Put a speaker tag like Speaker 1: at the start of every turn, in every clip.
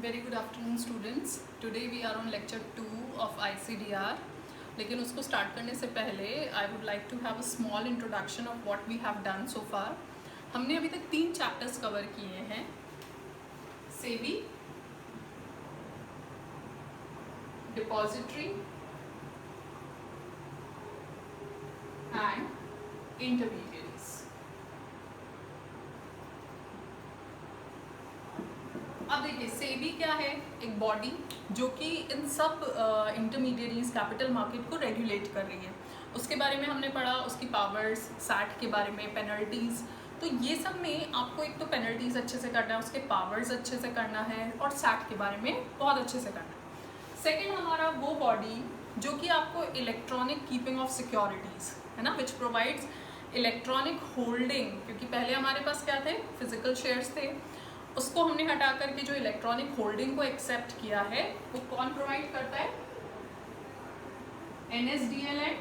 Speaker 1: Very good afternoon students. Today we are on lecture 2 of ICDR। लेकिन उसको start करने से पहले I would like to have a small introduction of what we have done so far. हमने अभी तक 3 chapters cover किए हैं, सेबी, डिपॉजिटरी एंड इंटरमीडियरीज। अब देखिए, सेबी क्या है? एक बॉडी जो कि इन सब इंटरमीडियरीज कैपिटल मार्केट को रेगुलेट कर रही है। उसके बारे में हमने पढ़ा, उसकी पावर्स, सैट के बारे में, पेनल्टीज़। तो ये सब में आपको एक तो पेनल्टीज़ अच्छे से करना है, उसके पावर्स अच्छे से करना है और सैट के बारे में बहुत अच्छे से करना है। सेकेंड, हमारा वो बॉडी जो कि आपको इलेक्ट्रॉनिक कीपिंग ऑफ सिक्योरिटीज़ है ना, विच प्रोवाइड्स इलेक्ट्रॉनिक होल्डिंग। क्योंकि पहले हमारे पास क्या थे? फिजिकल शेयर्स थे। उसको हमने हटा करके जो इलेक्ट्रॉनिक होल्डिंग को एक्सेप्ट किया है वो कौन प्रोवाइड करता है? NSDL and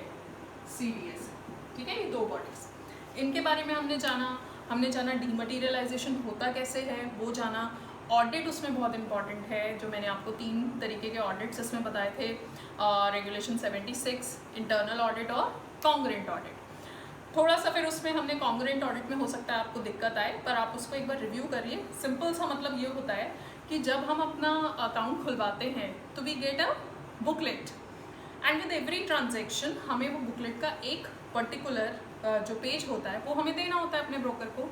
Speaker 1: CDS। ठीक है, ये दो बॉडीज, इनके बारे में हमने जाना डीमटीरियलाइजेशन होता कैसे है वो जाना। ऑडिट उसमें बहुत इंपॉर्टेंट है, जो मैंने आपको 3 तरीके के ऑडिट्स इसमें बताए थे, रेगुलेशन 76, इंटरनल ऑडिट और कॉन्ग्रेंट ऑडिट। थोड़ा सा फिर उसमें हमने कॉन्ग्रेंट ऑडिट में हो सकता है आपको दिक्कत आए, पर आप उसको एक बार रिव्यू करिए। सिंपल सा मतलब ये होता है कि जब हम अपना अकाउंट खुलवाते हैं तो we get a booklet and with every transaction हमें वो बुकलेट का एक पर्टिकुलर जो पेज होता है वो हमें देना होता है अपने ब्रोकर को।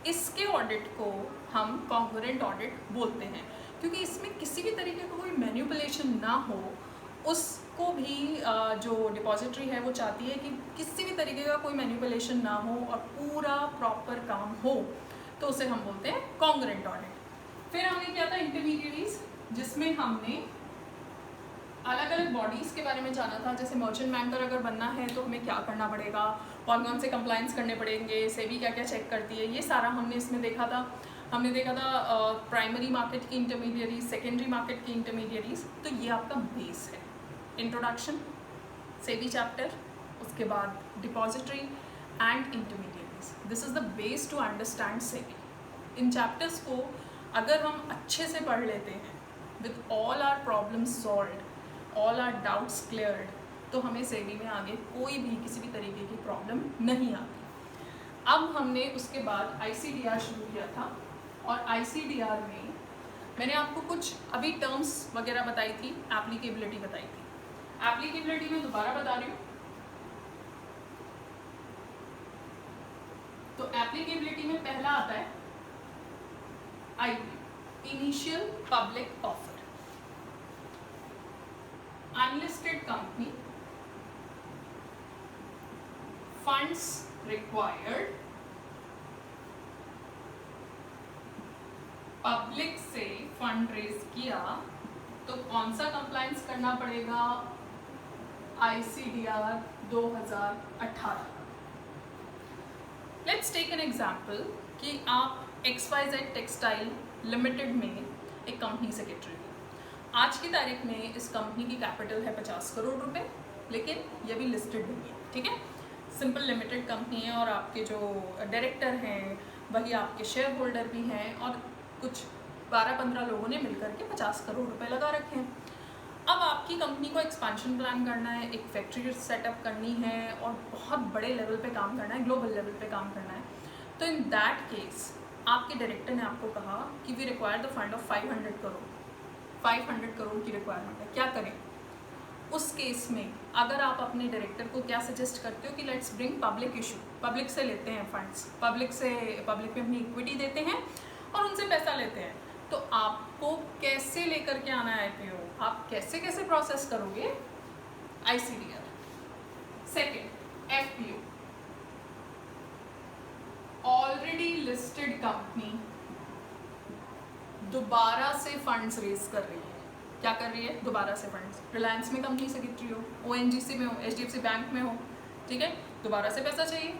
Speaker 1: इसके ऑडिट को हम कॉन्ग्रेंट ऑडिट बोलते हैं, क्योंकि इसमें किसी भी तरीके का कोई मैनिपुलेशन ना हो। उसको भी जो डिपॉजिटरी है वो चाहती है कि किसी भी तरीके का कोई मैनिपुलेशन ना हो और पूरा प्रॉपर काम हो, तो उसे हम बोलते हैं कॉन्ग्रेंट ऑडिट। फिर हमने क्या था? इंटरमीडियरीज, जिसमें हमने अलग अलग बॉडीज़ के बारे में जाना था। जैसे मर्चेंट बैंकर अगर बनना है तो हमें क्या करना पड़ेगा, कौन कौन से कंप्लाइंस करने पड़ेंगे, सेबी क्या क्या चेक करती है, ये सारा हमने इसमें देखा था। हमने देखा था प्राइमरी मार्केट की इंटरमीडियरीज, सेकेंडरी मार्केट की इंटरमीडियरीज। तो ये आपका बेस है, इंट्रोडक्शन, सेबी चैप्टर, उसके बाद depository and intermediaries. This is the base to understand SEBI. इन चैप्टर्स को अगर हम अच्छे से पढ़ लेते हैं with all our problems solved, all our doubts cleared, तो हमें सेबी में आगे कोई भी किसी भी तरीके की प्रॉब्लम नहीं आती। अब हमने उसके बाद ICDR शुरू किया था, और ICDR में मैंने आपको कुछ अभी टर्म्स वगैरह बताई थी, एप्लीकेबिलिटी बताई थी। एप्लीकेबिलिटी में दोबारा बता रही हूँ। तो एप्लीकेबिलिटी में पहला आता है IPO, initial public offer. Unlisted company, funds required, public से फंड रेज किया तो कौन सा कंप्लायंस करना पड़ेगा? ICDR 2018। Let's take an example कि आप XYZ टेक्सटाइल लिमिटेड में एक कंपनी सेक्रेटरी हो। आज की तारीख में इस कंपनी की कैपिटल है 50 करोड़ रुपए, लेकिन ये भी लिस्टेड नहीं है। ठीक है, सिंपल लिमिटेड कंपनी है, और आपके जो डायरेक्टर हैं वही आपके शेयर होल्डर भी हैं, और कुछ 12-15 लोगों ने मिलकर के 50 करोड़ रुपए लगा रखे हैं। अब आपकी कंपनी को एक्सपेंशन प्लान करना है, एक फैक्ट्री सेटअप करनी है और बहुत बड़े लेवल पे काम करना है, ग्लोबल लेवल पे काम करना है। तो इन दैट केस आपके डायरेक्टर ने आपको कहा कि we require the fund of 500 crore. 500 crore की रिक्वायरमेंट है, क्या करें? उस केस में अगर आप अपने डायरेक्टर को क्या सजेस्ट करते हो कि let's bring public issue, public से लेते हैं फंड्स, पब्लिक में अपनी इक्विटी देते हैं और उनसे पैसा लेते हैं, तो आपको कैसे लेकर के आना है IPO? आप कैसे कैसे प्रोसेस करोगे? ICDR। Second, FPO, already listed company दोबारा से फंड्स रेज कर रही है। क्या कर रही है? दोबारा से फंड्स। रिलायंस में कंपनी सेक्रेटरी हो, ONGC में हो, HDFC बैंक में हो, ठीक है, दोबारा से पैसा चाहिए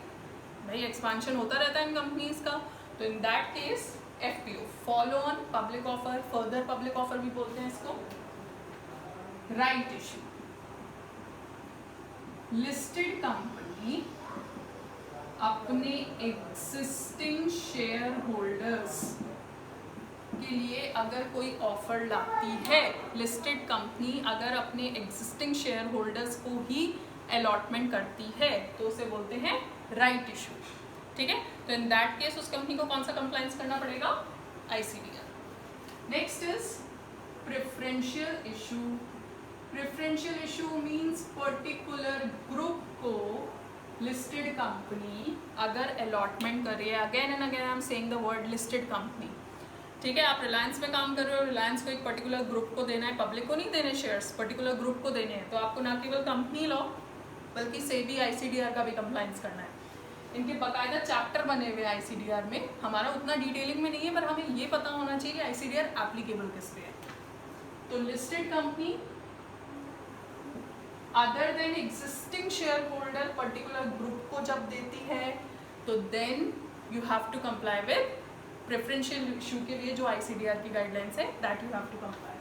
Speaker 1: भाई, एक्सपेंशन होता रहता है इन कंपनीज का। तो in that case FPO, follow on public offer, further public offer भी बोलते हैं इसको। राइट इशू, लिस्टेड कंपनी अपने एग्जिस्टिंग शेयर होल्डर्स के लिए अगर कोई ऑफर लाती है लिस्टेड कंपनी, अगर अपने एग्जिस्टिंग शेयर होल्डर्स को ही अलॉटमेंट करती है तो उसे बोलते हैं राइट इशू। ठीक है, तो इन दैट केस उस कंपनी को कौन सा कंप्लायंस करना पड़ेगा? ICDR। Next is preferential issue. Preferential issue means particular group को लिस्टेड कंपनी अगर अलॉटमेंट करे, again and again I am saying the word listed company. ठीक है, आप रिलायंस में काम कर रहे हो, रिलायंस को एक पर्टिकुलर ग्रुप को देना है, पब्लिक को नहीं देने शेयर्स, पर्टिकुलर ग्रुप को देने हैं, तो आपको ना केवल कंपनी लॉ बल्कि सेबी ICDR का भी कंप्लायंस करना है। इनके बाकायदा चैप्टर बने हुए ICDR में, हमारा उतना डिटेलिंग में नहीं है पर हमें ये पता होना चाहिए कि ICDR एप्लीकेबल किस पे है। तो listed company other than existing shareholder particular group को जब देती है तो then you have to comply with preferential issue के लिए जो ICDR की गाइडलाइंस है, that you have to comply.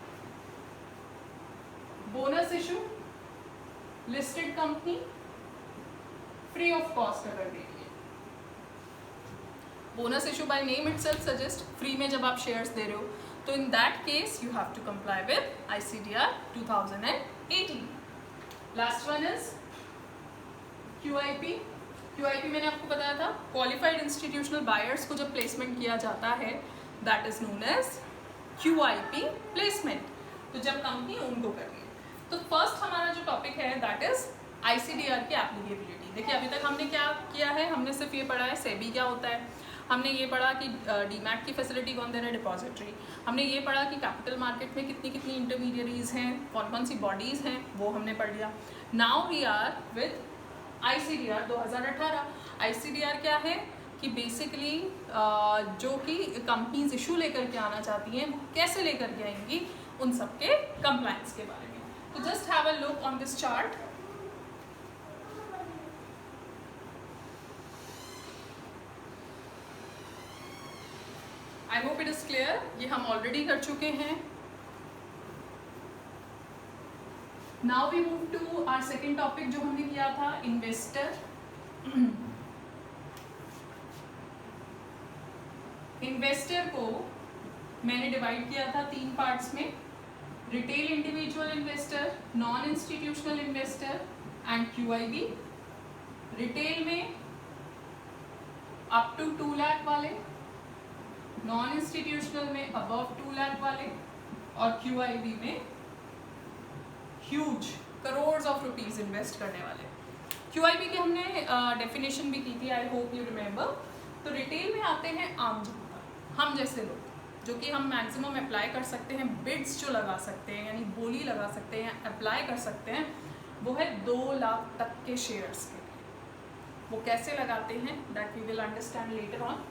Speaker 1: Bonus issue, listed company free of cost अगर दे रही है। Bonus issue by name itself suggest free में जब आप शेयर्स दे रहे हो तो in that case you have to comply with ICDR 2018। Last one is QIP। QIP मैंने आपको बताया था, क्वालिफाइड इंस्टीट्यूशनल बायर्स को जब प्लेसमेंट किया जाता है that is known as QIP placement, तो जब कंपनी उनको कर रही है। तो फर्स्ट हमारा जो टॉपिक है दैट इज ICDR की एप्लीकेबिलिटी। देखिए अभी तक हमने क्या किया है, हमने सिर्फ ये पढ़ा है सेबी क्या होता है, हमने ये पढ़ा कि डीमैट की फैसिलिटी कौन दे रहा है, डिपॉजिटरी, हमने ये पढ़ा कि कैपिटल मार्केट में कितनी कितनी इंटरमीडियरीज हैं, कौन कौन सी बॉडीज़ हैं, वो हमने पढ़ लिया। Now we are with ICDR 2018। ICDR क्या है कि बेसिकली जो कि कंपनीज इशू लेकर के आना चाहती हैं वो कैसे लेकर के आएंगी, उन सब के कंप्लायंस के बारे में। तो just have a look on this chart. I hope it is clear, ये हम ऑलरेडी कर चुके हैं। Now we move to our second topic जो हमने किया था, इन्वेस्टर। इन्वेस्टर को मैंने डिवाइड किया था 3 पार्ट्स में, retail individual investor, non institutional investor and QIB। Retail में अप टू 2 लाख वाले, नॉन इंस्टीट्यूशनल में अबव 2 लाख वाले, और QIB में huge crore of rupees invest करने वाले। QIB की हमने डेफिनेशन भी की थी, आई होप यू रिमेंबर। तो रिटेल में आते हैं आम जनता, हम जैसे लोग, जो कि हम मैक्सिमम अप्लाई कर सकते हैं, बिड्स जो लगा सकते हैं यानी बोली लगा सकते हैं, अप्लाई कर सकते हैं, वो है 2 लाख तक के शेयर्स के लिए। वो कैसे लगाते हैं that we will understand later on.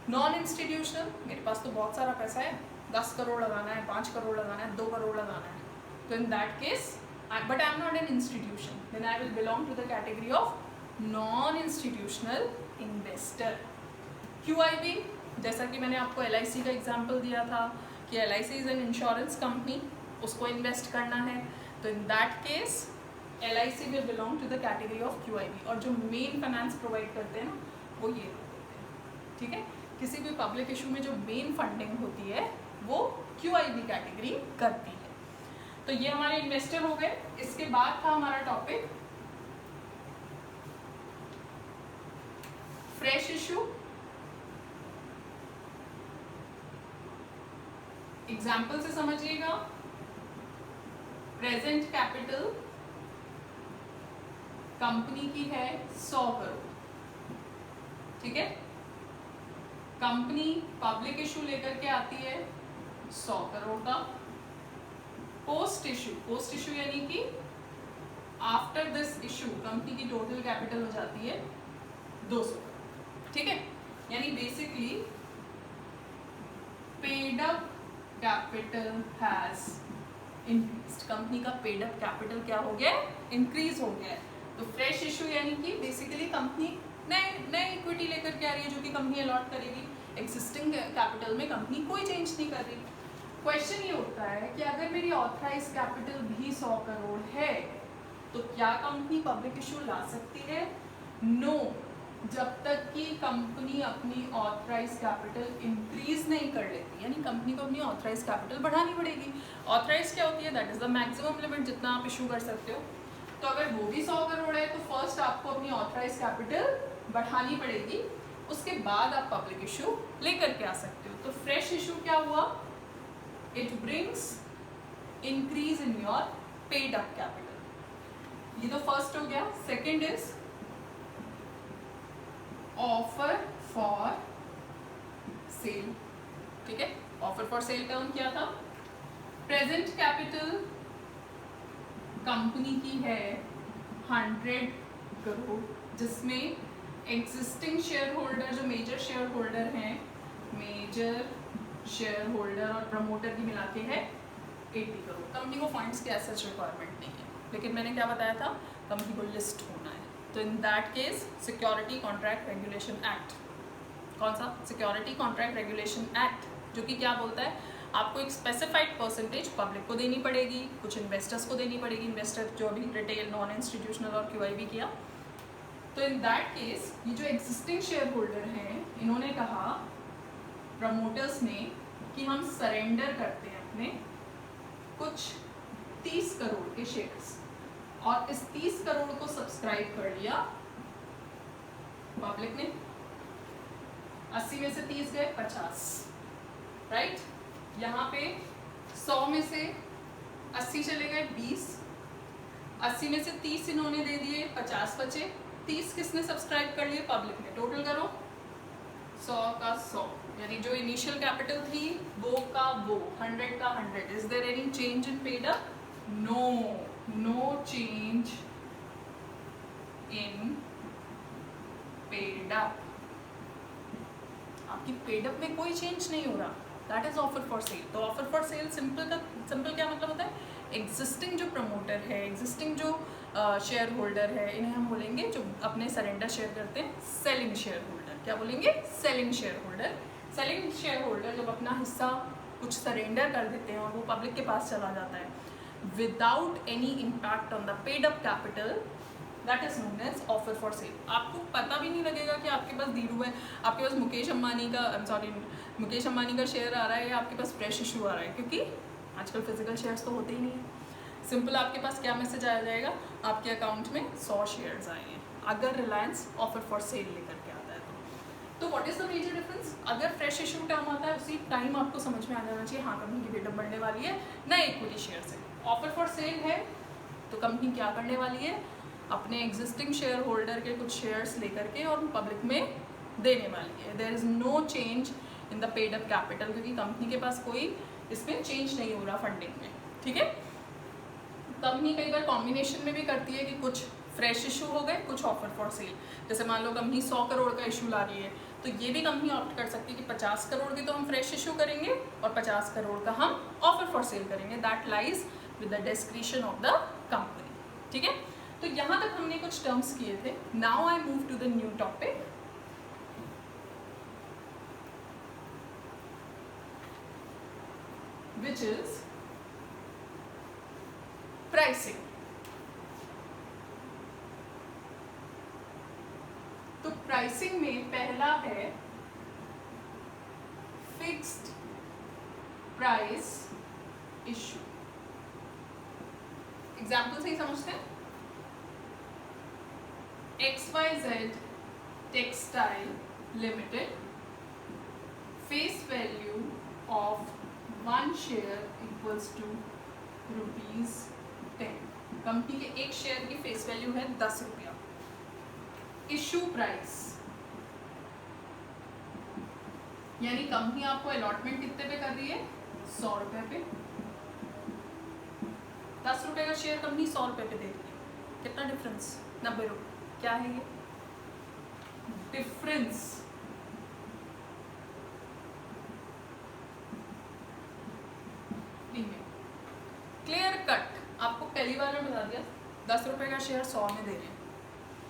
Speaker 1: Non institutional, मेरे पास तो बहुत सारा पैसा है, 10 करोड़ लगाना है, 5 करोड़ लगाना है, 2 करोड़ लगाना है, तो in that case but I am not an institution, then I will belong to the category of non-institutional investor। QIB, जैसा कि मैंने आपको LIC का एग्जांपल दिया था कि LIC is an insurance company, उसको इन्वेस्ट करना है, तो in that case LIC will belong to the category of QIB। और जो मेन फाइनेंस प्रोवाइड करते हैं ना वो ये लोग होते हैं। ठीक है, किसी भी पब्लिक इशू में जो मेन फंडिंग होती है वो QIB कैटेगरी करती है। तो ये हमारे इन्वेस्टर हो गए। इसके बाद था हमारा टॉपिक फ्रेश इशू। एग्जाम्पल से समझिएगा, प्रेजेंट कैपिटल कंपनी की है 100 करोड़, ठीक है, कंपनी पब्लिक इशू लेकर के आती है 100 करोड़ का। पोस्ट इशू यानी कि आफ्टर दिस इशू कंपनी की टोटल कैपिटल हो जाती है 200 करोड़, ठीक है, यानी basically paid up capital has increased, company का पेड अप कैपिटल क्या हो गया, इंक्रीज हो गया है। तो फ्रेश इशू यानी कि बेसिकली कंपनी नए इक्विटी लेकर के आ रही है जो कि कंपनी अलॉट करेगी, एग्जिस्टिंग कैपिटल में कंपनी कोई चेंज नहीं कर रही। क्वेश्चन ये होता है कि अगर मेरी ऑथराइज कैपिटल भी 100 करोड़ है तो क्या कंपनी पब्लिक इशू ला सकती है? नो, जब तक कि कंपनी अपनी ऑथराइज कैपिटल इंक्रीज नहीं कर लेती, यानी कंपनी को अपनी ऑथराइज कैपिटल बढ़ानी पड़ेगी। ऑथराइज क्या होती है? That is the maximum limit जितना आप इशू कर सकते हो। तो अगर वो भी 100 करोड़ है तो फर्स्ट आपको अपनी ऑथराइज कैपिटल बढ़ानी पड़ेगी, उसके बाद आप पब्लिक इशू लेकर के आ सकते हो। तो फ्रेश इशू क्या हुआ? It brings increase in your paid up capital. ये तो फर्स्ट हो गया। Second is offer for cell. ठीक है, ऑफर फॉर सेल टर्म क्या था? प्रेजेंट कैपिटल कंपनी की है 100 करोड़, जिसमें एग्जिस्टिंग शेयर होल्डर जो मेजर शेयर होल्डर हैं, मेजर शेयर होल्डर और प्रमोटर की मिला के है 80 करोड़। कंपनी को फंड्स की ऐसा रिक्वायरमेंट नहीं है, लेकिन मैंने क्या बताया था? कंपनी को लिस्ट होना है। तो in that case security contract regulation act, कौन सा? सिक्योरिटी कॉन्ट्रैक्ट रेगुलेशन एक्ट, जो कि क्या बोलता है? आपको एक स्पेसिफाइड परसेंटेज पब्लिक को देनी पड़ेगी, कुछ इन्वेस्टर्स को देनी पड़ेगी, इन्वेस्टर जो अभी रिटेल, नॉन इंस्टीट्यूशनल और QIB किया। तो इन दैट केस ये जो एग्जिस्टिंग शेयर होल्डर हैं, इन्होंने कहा, प्रमोटर्स ने, कि हम सरेंडर करते हैं अपने कुछ 30 करोड़ के शेयर्स, और इस 30 करोड़ को सब्सक्राइब कर लिया पब्लिक ने। 80 में से 30 गए 50, राइट? यहाँ पे 100 में से 80 चले गए 20, 80 में से 30 इन्होंने दे दिए, 50 बचे, 30 किसने सब्सक्राइब कर लिए? पब्लिक ने। टोटल करो 100 का 100, यानी जो इनिशियल कैपिटल थी वो का वो, 100 का 100। Is there any change in paid up? No, no change in paid up. आपकी पेड अप में कोई चेंज नहीं हो रहा। That is offer for sale. तो ऑफर फॉर सेल सिंपल क्या मतलब होता है? एग्जिस्टिंग जो प्रमोटर है, एग्जिस्टिंग जो शेयर होल्डर है, इन्हें हम बोलेंगे, जो अपने सरेंडर शेयर करते हैं, सेलिंग शेयर होल्डर। क्या बोलेंगे? Selling share holder. Selling share holder जब अपना हिस्सा कुछ सरेंडर कर देते हैं और वो पब्लिक के पास चला जाता है without any impact on the paid up capital, that is known as offer for sale. आपको पता भी नहीं लगेगा कि आपके पास धीरू है, आपके पास मुकेश अंबानी का शेयर आ रहा है, या आपके पास फ्रेश इशू आ रहा है, क्योंकि आजकल फिजिकल शेयर्स तो होते ही नहीं है। सिंपल आपके पास क्या मैसेज आया जाएगा? आपके अकाउंट में 100 शेयर्स आए हैं, अगर रिलायंस ऑफर फॉर सेल लेकर के आता है तो what is the major difference? अगर फ्रेश इशू टर्म आता है उसी टाइम आपको समझ में आ जाना चाहिए, हाँ कंपनी की पेड अप बढ़ने वाली है, नए इक्विटी शेयर से। ऑफर फॉर सेल है तो कंपनी क्या करने वाली है? अपने एग्जिस्टिंग शेयर होल्डर के कुछ शेयर्स लेकर के और पब्लिक में देने वाली है। There is no change in the paid up capital, क्योंकि कंपनी के पास कोई इसमें चेंज नहीं हो रहा फंडिंग में। ठीक है, कंपनी कई बार कॉम्बिनेशन में भी करती है कि कुछ फ्रेश इशू हो गए, कुछ ऑफर फॉर सेल। जैसे मान लो कंपनी 100 करोड़ का इशू ला रही है, तो ये भी कंपनी ऑप्ट कर सकती है कि 50 करोड़ की तो हम फ्रेश इशू करेंगे और 50 करोड़ का हम ऑफर फॉर सेल करेंगे। That lies with the discretion of the company. ठीक है, तो यहाँ तक हमने कुछ टर्म्स किए थे। Now I move to the new topic, which is pricing। तो प्राइसिंग में पहला है फिक्स्ड प्राइस इशू। एग्जाम्पल से ही समझते हैं। XYZ textile limited, face value of 1 share equals to ₹10। Company के एक शेयर की फेस वैल्यू है 10 रुपया। इशू प्राइस यानी कंपनी आपको अलॉटमेंट कितने पे कर रही है? 100 रुपये पे। 10 रुपये का शेयर कंपनी 100 रुपये पे दे रही है। कितना डिफरेंस? 90 रुपये। क्या है ये? डिफरेंस। Clear cut. आपको पहली बार में बता दिया 10 रुपये का शेयर 100 में दे रहे हैं,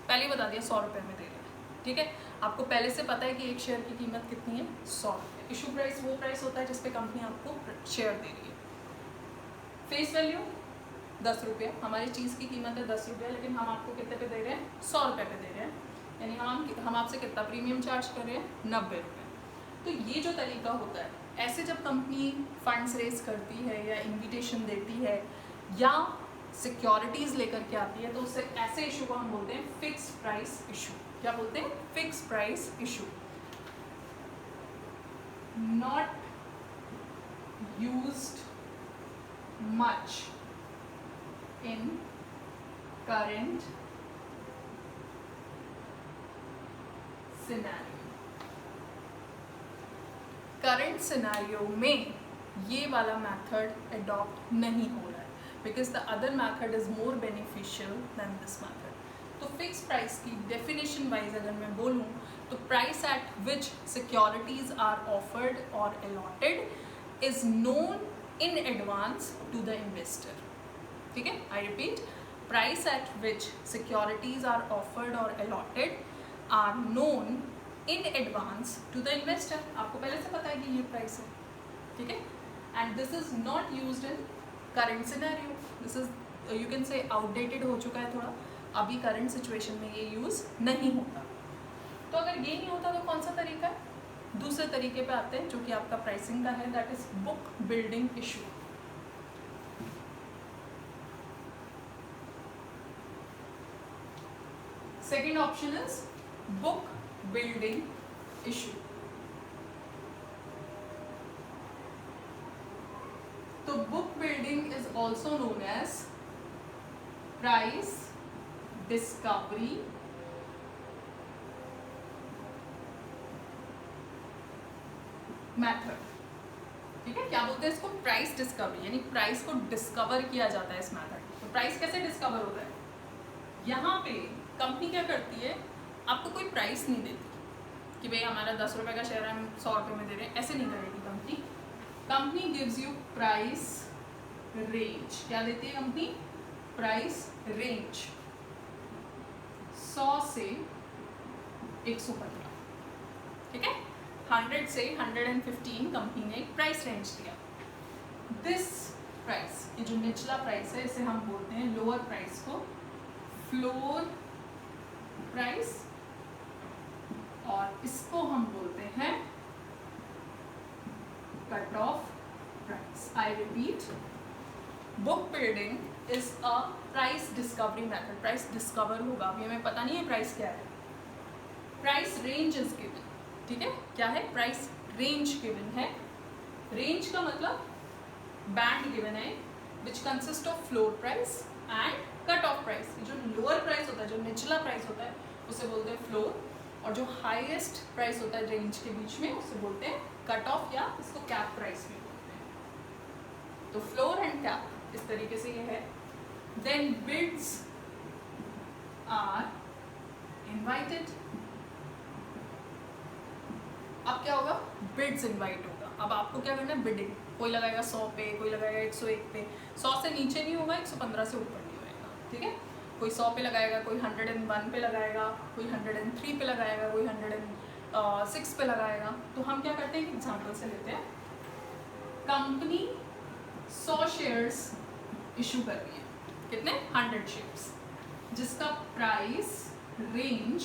Speaker 1: पहले बता दिया 100 रुपये में दे रहे हैं। ठीक है, आपको पहले से पता है कि एक शेयर की कीमत कितनी है? 100 रुपये। इशू प्राइस वो प्राइस होता है जिस पे कंपनी आपको शेयर दे रही है। फेस वैल्यू 10 रुपये, हमारी चीज़ की कीमत है 10 रुपये, लेकिन हम आपको कितने पे दे रहे हैं? 100 रुपये पे दे रहे हैं। यानी हम आपसे कितना प्रीमियम चार्ज कर रहे हैं, 90 रुपये। तो ये जो तरीका होता है, ऐसे जब कंपनी फंड्स रेज करती है या इन्विटेशन देती है या सिक्योरिटीज़ लेकर के आती है, तो उससे ऐसे इशू को हम बोलते हैं फिक्स प्राइस इशू। क्या बोलते हैं? Fix price issue. Not used much in current scenario. Current scenario में ये वाला मेथड अडॉप्ट नहीं हो रहा है, because the other method is more beneficial than this method. तो फिक्स प्राइस की डेफिनेशन वाइज अगर मैं बोलूँ तो price at which securities are offered और allotted is known in advance to the investor. ठीक है, I repeat, price at which securities are offered और allotted are known in advance to the investor. आपको पहले से पता है कि ये प्राइस है, ठीक है, and this is not used in current scenario. This is you can say outdated हो चुका है थोड़ा, अभी करंट सिचुएशन में ये यूज़ नहीं होता। तो अगर ये नहीं होता तो कौन सा तरीका है? दूसरे तरीके पे आते हैं जो कि आपका प्राइसिंग का है, that is book building issue. Second option is book building issue. तो book building is also known as price discovery method. ठीक है, क्या बोलते हैं इसको? प्राइस डिस्कवरी, यानी प्राइस को डिस्कवर किया जाता है इस मेथड। तो प्राइस कैसे डिस्कवर होता है? यहाँ पे कंपनी क्या करती है, आपको कोई प्राइस नहीं देती कि भाई हमारा 10 रुपये का शेयर हम 100 रुपये में दे रहे हैं, ऐसे नहीं करेगी company. Company gives you price range. क्या देती है कंपनी? प्राइस रेंज 100 से 115। ठीक है, 100 से 115 कंपनी ने एक प्राइस रेंज दिया। दिस प्राइस, ये जो निचला प्राइस है, इसे हम बोलते हैं लोअर प्राइस को फ्लोर प्राइस, और इसको हम बोलते हैं cut off price. I repeat, book building is a price discovery method. Price discover होगा, अभी हमें पता नहीं है प्राइस क्या है। Price range is given. ठीक है, क्या है? प्राइस रेंज गिवन है। रेंज का मतलब बैंड गिवन है which consist of floor price and cut off price. जो लोअर प्राइस होता है, जो निचला प्राइस होता है, उसे बोलते हैं फ्लोर, और जो हाईएस्ट प्राइस होता है रेंज के बीच में, उसे बोलते हैं कट ऑफ, या इसको कैप प्राइस भी बोलते हैं। तो फ्लोर एंड कैप इस तरीके से ये है। Then bids are invited. अब क्या होगा? बिड्स इनवाइट होगा। अब आपको क्या करना है? बिडिंग। कोई लगाएगा 100 पे, कोई लगाएगा 101 पे, 100 से नीचे नहीं होगा, 115 से ऊपर नहीं होएगा। ठीक है, कोई 100 पे लगाएगा, कोई 101 पे लगाएगा, कोई 103 पे लगाएगा, कोई 106 पे लगाएगा। तो हम क्या करते हैं, एक एग्जाम्पल से लेते हैं। कंपनी 100 शेयर्स इशू कर रही है। कितने? 100 शेयर्स, जिसका प्राइस रेंज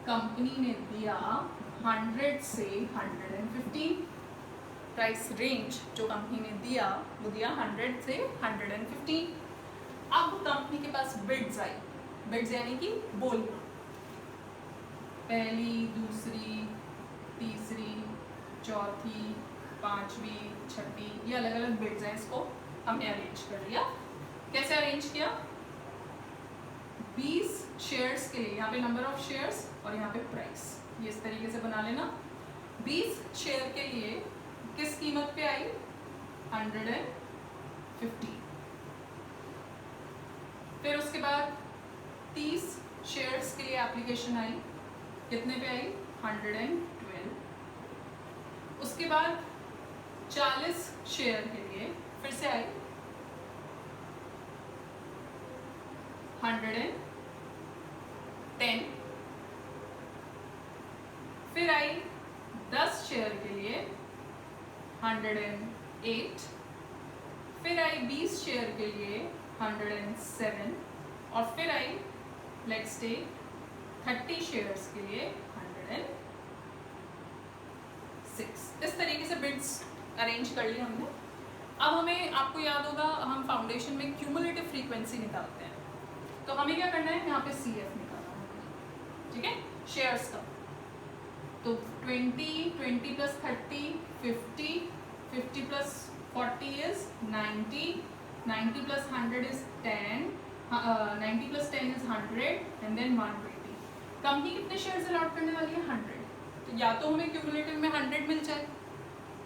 Speaker 1: कंपनी ने दिया 100 से 115। प्राइस रेंज जो कंपनी ने दिया वो दिया 100 से 115। अब कंपनी के पास बिड्स आई। बिड्स यानी कि बोलियां, पहली, दूसरी, तीसरी, चौथी, पांचवी, छठी, ये अलग अलग बिड्स हैं। इसको हमने अरेंज कर लिया। कैसे अरेंज किया? 20 शेयर्स के लिए यहाँ पे नंबर ऑफ शेयर्स और यहाँ पे प्राइस, ये इस तरीके से बना लेना। 20 शेयर के लिए किस कीमत पे आई? 150। फिर उसके बाद 30 शेयर्स के लिए एप्लीकेशन आई। कितने पे आई? 112। उसके बाद 40 शेयर के लिए फिर से आई 110। फिर आई 10 शेयर के लिए 108। फिर आई 20 शेयर के लिए 107, और फिर आई लेट्स टेक 30 शेयर्स के लिए 106। इस तरीके से बिड्स अरेंज कर ली हमने। अब हमें, आपको याद होगा, हम फाउंडेशन में क्यूमुलेटिव फ्रीक्वेंसी निकालते हैं, तो हमें क्या करना है, यहाँ पे CF निकालना है, ठीक है, शेयर्स का। तो 20, 20 plus 30 50, 50 plus 40 is 90, 90 plus 100 is 10, 90 plus 10 is 100 and then 120। Company कितने शेयर्स अलॉट करने वाली है, 100। तो या तो हमें क्यूमुलेटिव में 100 मिल जाए,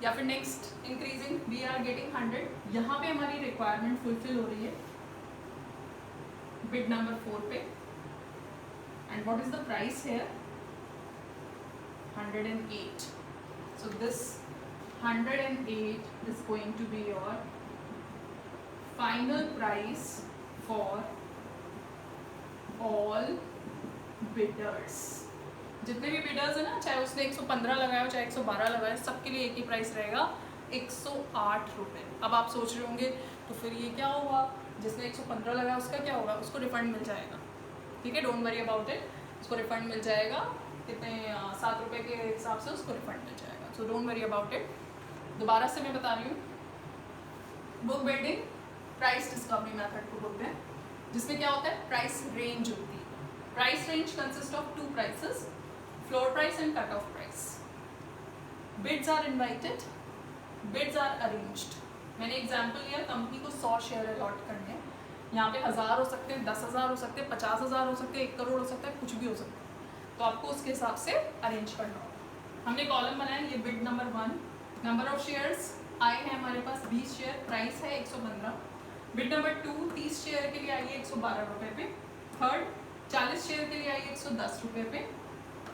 Speaker 1: या फिर next increasing we are getting 100। यहाँ पे हमारी रिक्वायरमेंट फुलफिल हो रही है बिड नंबर 4 पे। And what is the price here, 108. So this 108 is going to be your final price for all bidders. जितने भी bidders है ना, चाहे उसने 115 लगाया हो चाहे 112 लगाया, सबके लिए एक ही प्राइस रहेगा, 108 रुपये। अब आप सोच रहे होंगे तो फिर ये क्या होगा, जिसने 115 लगाया उसका क्या होगा, उसको रिफंड मिल जाएगा, ठीक है, डोंट वरी अबाउट इट, उसको रिफंड मिल जाएगा, कितने 7 रुपये के हिसाब से उसको रिफंड मिल जाएगा, सो डोंट वरी अबाउट इट। दोबारा से मैं बता रही हूँ, book building price discovery method को बोलते हैं, जिसमें क्या होता है, प्राइस रेंज होती है। Price range consist of 2 prices, floor price and cut off price. Bids are invited, bids are arranged. मैंने एग्जाम्पल लिया, कंपनी को 100 शेयर अलॉट करने हैं, यहाँ पे 1000 हो सकते हैं, 10,000 हो सकते हैं, 50,000 हो सकते हैं, 1 करोड़ हो सकता है, कुछ भी हो सकता है, तो आपको उसके हिसाब से अरेंज करना होगा। हमने कॉलम बनाया, ये bid number 1, number of shares आए हैं हमारे पास 20 शेयर, प्राइस है 115। बिड नंबर 2 30 शेयर के लिए आई है 112 रुपये पे। थर्ड 40 शेयर के लिए आई है 110 रुपये पे।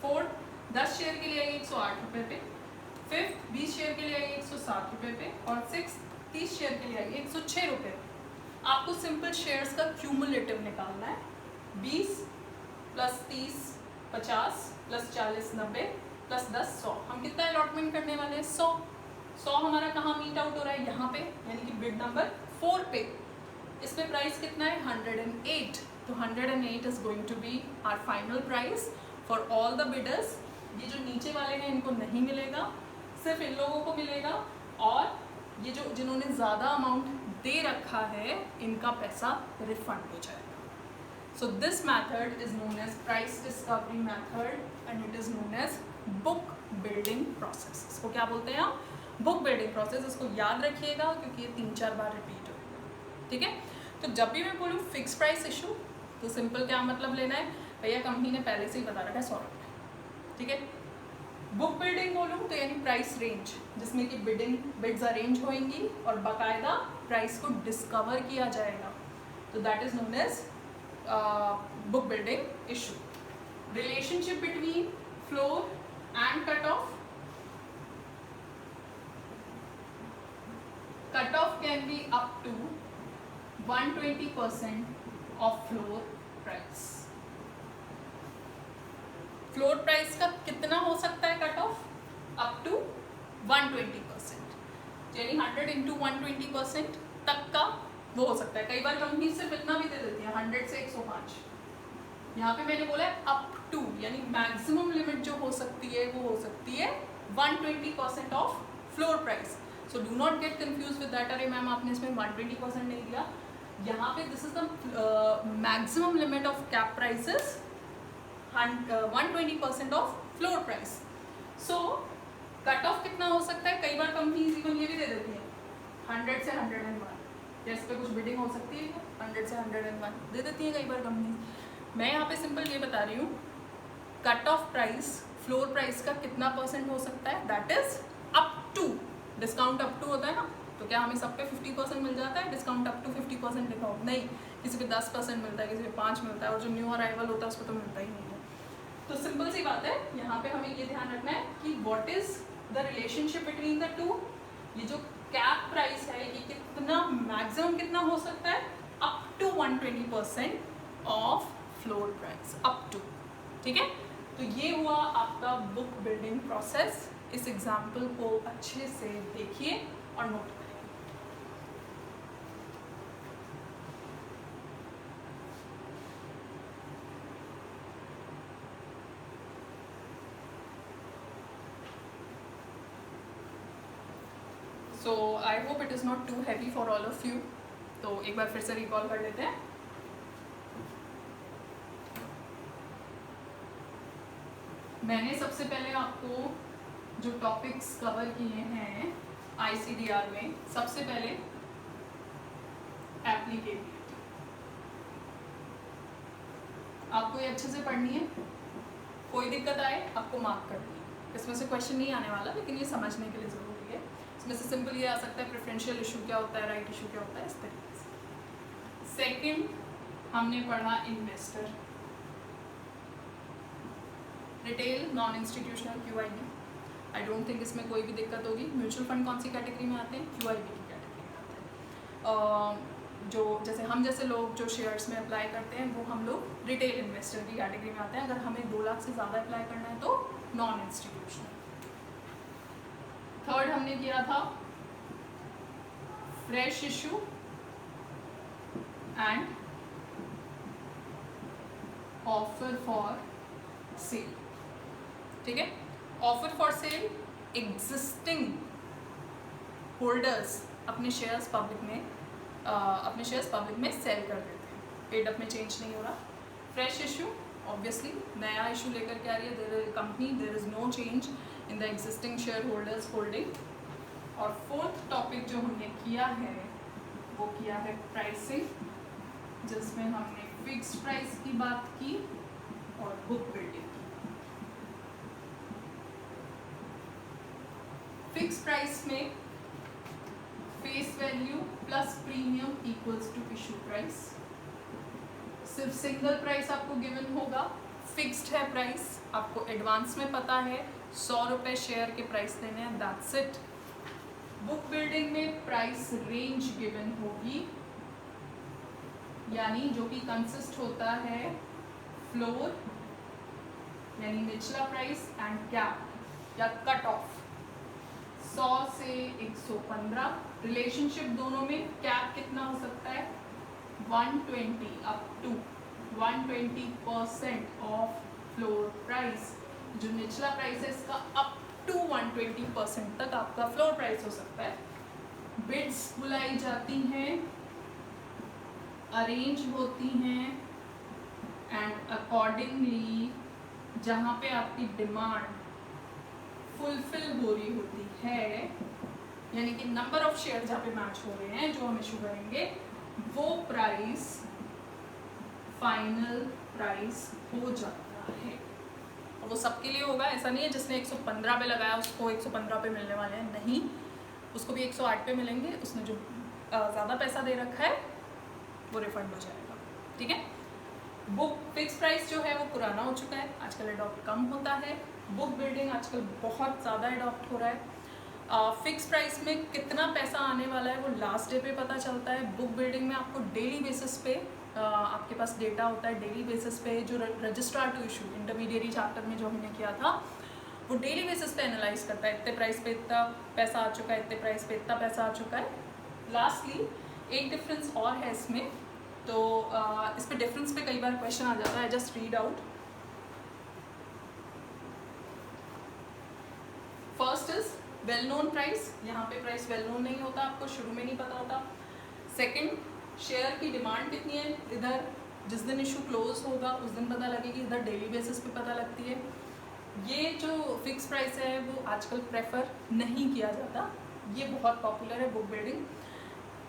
Speaker 1: फोर्थ 10 शेयर के लिए आई है 108 रुपये पे। फिफ्थ 20 शेयर के लिए आई है 107 रुपये पे। और सिक्स 30 शेयर के लिए आई है 106 रुपये पे। आपको सिंपल शेयर्स का क्यूमुलेटिव निकालना है, 20 प्लस 30 50 प्लस 40 90 प्लस 10 100। हम कितना अलॉटमेंट करने वाले हैं, 100। 100 हमारा कहाँ मीट आउट हो रहा है, यहाँ पे, यानी कि बिड नंबर 4 पे। इसमें प्राइस कितना है, 108। तो 108 is going to be our final price for all the bidders. ये जो नीचे वाले हैं इनको नहीं मिलेगा, सिर्फ इन लोगों को मिलेगा, और ये जो जिन्होंने ज़्यादा अमाउंट दे रखा है इनका पैसा रिफंड हो जाएगा। So this method is known as price discovery method and it is known as book building process. इसको क्या बोलते हैं आप, बुक बिल्डिंग प्रोसेस। इसको याद रखिएगा क्योंकि ये 3-4 बार रिपीट होगा, ठीक है। तो जब भी मैं बोलूँ फिक्स प्राइस इशू, तो सिंपल क्या मतलब लेना है, भैया कंपनी ने पहले से ही बता रखा है 100 रुपये, ठीक है। बुक बिल्डिंग बोलूँ तो यानी प्राइस रेंज, जिसमें कि बिड्स अरेंज होंगी और बाकायदा प्राइस को डिस्कवर किया जाएगा, तो that is known as book building issue. Relationship between floor and cutoff. Cutoff can be up to 120% of floor price. Floor price का कितना हो सकता है कट ऑफ, अप टू 120%, यानी 100 into 120% तक का वो हो सकता है। कई बार कंपनी सिर्फ इतना भी दे देती है, 100 से 105। यहाँ पे मैंने बोला है अप टू, यानी मैक्सिमम लिमिट जो हो सकती है वो हो सकती है 120% of floor price. So do not get confuse with that, अरे मैम आपने इसमें 120% नहीं दिया। यहाँ पे this is the maximum limit of cap prices, 120% of floor price. So cut off कितना हो सकता है, कई बार कंपनीज इवन ये भी दे देती है 100 से 101, इस पे कुछ बिडिंग हो सकती है, 100 से 101 दे देती है कई बार कंपनी। मैं यहाँ पे सिंपल ये बता रही हूँ, cut off price floor price का कितना % हो सकता है, that is up to, discount up to होता है ना, तो क्या हमें सब पे 50% मिल जाता है, डिस्काउंट अप टू 50% लिखा हो, नहीं, किसी पे 10% मिलता है, किसी पे 5 मिलता है, और जो न्यू अराइवल होता है उसको तो मिलता ही नहीं है। तो सिंपल सी बात है, यहाँ पे हमें ये ध्यान रखना है कि what is the relationship between the two. ये जो कैप प्राइस है ये कितना, मैक्सिमम कितना हो सकता है, up to 120% of floor price, up to, ठीक है। तो ये हुआ आपका बुक बिल्डिंग प्रोसेस। इस एग्जाम्पल को अच्छे से देखिए और नोट करिए। So I hope it is not too heavy for all of you. तो एक बार फिर से रिकॉल कर लेते हैं। मैंने सबसे पहले आपको जो टॉपिक्स कवर किए हैं ICDR में, सबसे पहले एप्लीकेबिलिटी आपको ये अच्छे से पढ़नी है, कोई दिक्कत आए आपको मार्क करनी है। इसमें से क्वेश्चन नहीं आने वाला, लेकिन ये समझने के लिए ज़रूरी है। इसमें से सिंपल ये आ सकता है प्रेफरेंशियल इशू क्या होता है, राइट इशू क्या होता है, इस तरीके से। सेकंड हमने पढ़ा investor, retail, non institutional, QIB। I don't think इसमें कोई भी दिक्कत होगी। म्यूचुअल फंड कौन सी कैटेगरी में आते हैं, QIB की कैटेगरी में आते हैं। जो जैसे हम जैसे लोग जो शेयर्स में अप्लाई करते हैं वो हम लोग रिटेल इन्वेस्टर की कैटेगरी में आते हैं। अगर हमें 2 लाख से ज़्यादा अप्लाई करना है तो नॉन इंस्टीट्यूशनल। थर्ड हमने किया था fresh issue and offer for cell. ठीक है, offer for cell, existing holders अपने शेयर्स पब्लिक में सेल कर देते हैं, पेड अप में चेंज नहीं हो रहा। फ्रेश इशू, ऑब्वियसली नया इशू लेकर के आ रही है company, there is no change in the existing shareholders holding. और फोर्थ टॉपिक जो हमने किया है वो किया है प्राइसिंग, जिसमें हमने फिक्स्ड प्राइस की बात की और बुक बिल्डिंग की। फिक्स्ड प्राइस में face value plus premium equals to issue price. सिर्फ सिंगल प्राइस आपको गिवन होगा, फिक्स्ड है प्राइस, आपको एडवांस में पता है 100 रुपये शेयर के प्राइस देने हैं, दैट्स इट। बुक बिल्डिंग में प्राइस रेंज गिवन होगी, यानी जो कि कंसिस्ट होता है फ्लोर यानी निचला प्राइस एंड कैप या कट ऑफ 100 से 115। रिलेशनशिप दोनों में कैप कितना हो सकता है 120 up to 120% of floor price. जो निचला प्राइस है इसका अप टू 120% तक आपका फ्लोर प्राइस हो सकता है। बिड्स बुलाई जाती हैं, अरेंज होती हैं एंड अकॉर्डिंगली जहाँ पे आपकी डिमांड फुलफिल हो रही होती है, यानी कि नंबर ऑफ शेयर जहाँ पे मैच हो रहे हैं जो हम इशू करेंगे, वो प्राइस फाइनल प्राइस हो जाता है। और वो सबके लिए होगा, ऐसा नहीं है जिसने 115 पे लगाया उसको 115 पे मिलने वाले हैं, नहीं, उसको भी 108 पे मिलेंगे। उसने जो ज़्यादा पैसा दे रखा है वो रिफंड हो जाएगा। ठीक है, बुक फिक्स प्राइस जो है वो पुराना हो चुका है, आजकल अडॉप्ट कम होता है। बुक बिल्डिंग आजकल बहुत ज़्यादा अडॉप्ट हो रहा है। फिक्स प्राइस में कितना पैसा आने वाला है वो लास्ट डे पे पता चलता है। बुक बिल्डिंग में आपको डेली बेसिस पे आपके पास डेटा होता है, डेली बेसिस पे जो registrar to issue intermediary chapter में जो हमने किया था वो डेली बेसिस पे एनालाइज करता है, इतने प्राइस पे इतना पैसा आ चुका है, इतने प्राइस पे इतना पैसा आ चुका है। लास्टली एक डिफरेंस और है इसमें, तो इस पे डिफरेंस पे कई बार क्वेश्चन आ जाता है, just read out. First is well known price, यहाँ पे प्राइस वेल नोन नहीं होता, आपको शुरू में नहीं पता होता। सेकंड, शेयर की डिमांड कितनी है, इधर जिस दिन इशू क्लोज होगा उस दिन पता लगेगी, इधर डेली बेसिस पे पता लगती है। ये जो फिक्स प्राइस है वो आजकल प्रेफर नहीं किया जाता, ये बहुत पॉपुलर है बुक बिल्डिंग।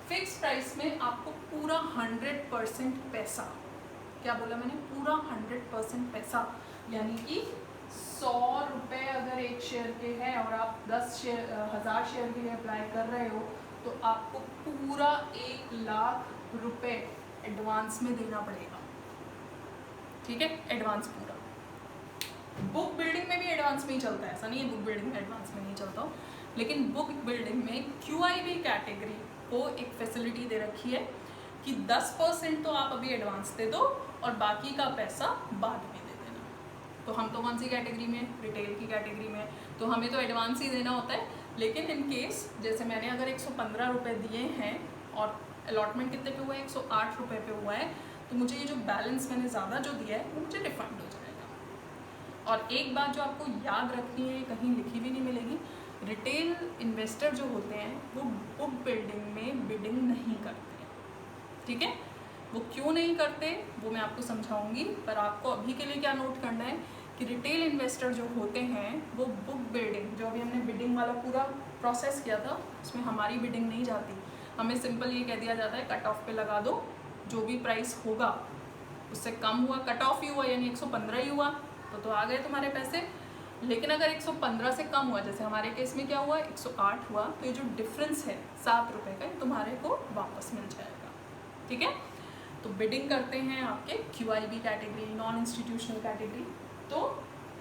Speaker 1: फिक्स प्राइस में आपको पूरा 100% पैसा, क्या बोला मैंने, पूरा 100% पैसा, यानी कि 100 रुपये अगर एक शेयर के हैं और आप 10,000 शेयर के लिए अप्लाई कर रहे हो तो आपको पूरा 1,00,000 रुपये एडवांस में देना पड़ेगा। ठीक है, एडवांस पूरा। बुक बिल्डिंग में भी एडवांस में ही चलता है, ऐसा नहीं है बुक बिल्डिंग में एडवांस में नहीं चलता हो, लेकिन बुक बिल्डिंग में QIB कैटेगरी को एक फैसिलिटी दे रखी है कि 10% तो आप अभी एडवांस दे दो और बाकी का पैसा बाद में दे देना। तो हम तो कौन सी कैटेगरी में, रिटेल की कैटेगरी में, तो हमें तो एडवांस ही देना होता है। लेकिन इन केस जैसे मैंने अगर 115 रुपये दिए हैं और अलॉटमेंट कितने पे हुआ है, 108 रुपये पे हुआ है, तो मुझे ये जो बैलेंस मैंने ज़्यादा जो दिया है वो मुझे रिफंड हो जाएगा। और एक बात जो आपको याद रखनी है, कहीं लिखी भी नहीं मिलेगी, रिटेल इन्वेस्टर जो होते हैं वो बुक बिल्डिंग में बिडिंग नहीं करते, ठीक है। वो क्यों नहीं करते वो मैं आपको समझाऊंगी, पर आपको अभी के लिए क्या नोट करना है कि रिटेल इन्वेस्टर जो होते हैं वो बुक बिल्डिंग, जो अभी हमने बिडिंग वाला पूरा प्रोसेस किया था उसमें हमारी बिडिंग नहीं जाती, हमें सिंपल ये कह दिया जाता है कट ऑफ पे लगा दो, जो भी प्राइस होगा उससे कम हुआ, कट ऑफ ही हुआ यानी 115 ही हुआ तो आ गए तुम्हारे पैसे। लेकिन अगर 115 से कम हुआ, जैसे हमारे केस में क्या हुआ 108 हुआ, तो ये जो डिफरेंस है 7 रुपये का तुम्हारे को वापस मिल जाएगा, ठीक है। तो बिडिंग करते हैं आपके QIB category, non institutional category, तो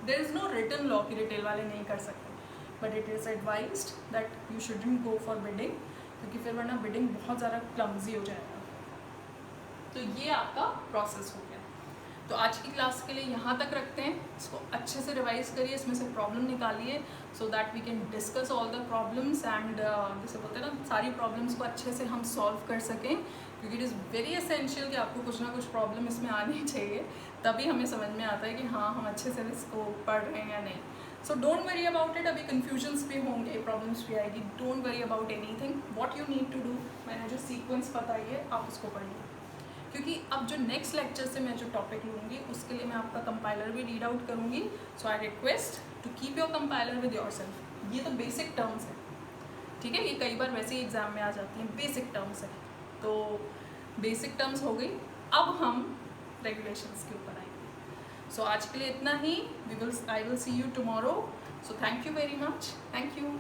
Speaker 1: there is no written law कि रिटेल वाले नहीं कर सकते, but it is advised that you shouldn't go for bidding, क्योंकि फिर वरना बिडिंग बहुत ज़्यादा क्लमजी हो जाएगा। तो ये आपका प्रोसेस हो गया। तो आज की क्लास के लिए यहाँ तक रखते हैं, इसको अच्छे से रिवाइज करिए, इसमें से प्रॉब्लम निकालिए so that we can discuss all the problems and जैसे बोलते हैं ना सारी प्रॉब्लम्स को अच्छे से हम सॉल्व कर सकें, क्योंकि इट इज़ वेरी एसेंशियल कि आपको कुछ ना कुछ प्रॉब्लम इसमें आनी चाहिए, तभी हमें समझ में आता है कि हाँ हम अच्छे से इसको पढ़ रहे हैं या नहीं। So don't worry about it, अभी कन्फ्यूजन्स भी होंगे, प्रॉब्लम्स भी आएगी, don't worry about anything, what you need to do, मैंने जो सीक्वेंस बताई है आप उसको पढ़िए, क्योंकि अब जो नेक्स्ट लेक्चर से मैं जो टॉपिक लूँगी उसके लिए मैं आपका कंपाइलर भी रीड आउट करूँगी। So I request to keep your compiler with yourself. ये तो बेसिक टर्म्स है, ठीक है, ये कई बार वैसे ही एग्जाम में आ जाती हैं, बेसिक टर्म्स है, तो बेसिक टर्म्स हो गई, अब हम रेगुलेशंस के ऊपर आएंगे। सो आज के लिए इतना ही, I will see you tomorrow, so thank you very much, thank you.